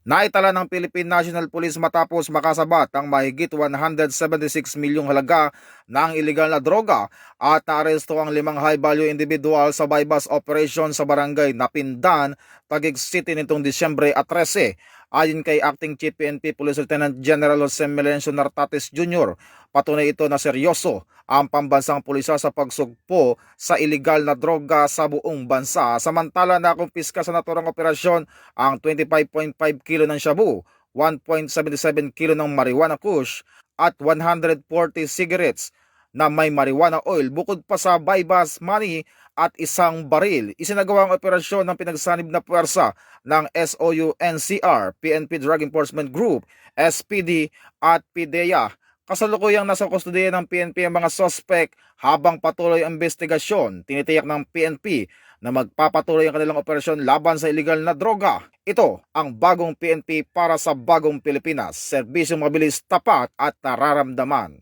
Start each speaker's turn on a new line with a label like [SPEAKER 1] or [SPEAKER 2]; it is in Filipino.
[SPEAKER 1] Naitala ng Philippine National Police matapos makasabat ang mahigit 176 milyong halaga ng iligal na droga at naaresto ang 5 high-value individual sa bypass operation sa barangay Napindan, Taguig City nitong Disyembre 13. Ayon kay Acting Chief PNP Police Lieutenant General Jose Melencio Nartates Jr., patunay ito na seryoso ang pambansang pulisya sa pagsugpo sa iligal na droga sa buong bansa. Samantala nakumpiska sa naturang operasyon ang 25.5 kilo ng shabu, 1.77 kilo ng marijuana kush at 140 cigarettes na may marijuana oil bukod pa sa bypass money at isang baril. Isinagawa ang operasyon ng pinagsanib na puwersa ng SOU-NCR, PNP Drug Enforcement Group, SPD at PDEA. Kasalukuyang nasa kustudiya ng PNP ang mga sospek habang patuloy ang investigasyon. Tinitiyak ng PNP na magpapatuloy ang kanilang operasyon laban sa iligal na droga. Ito ang bagong PNP para sa bagong Pilipinas. Serbisyong mabilis, tapat at nararamdaman.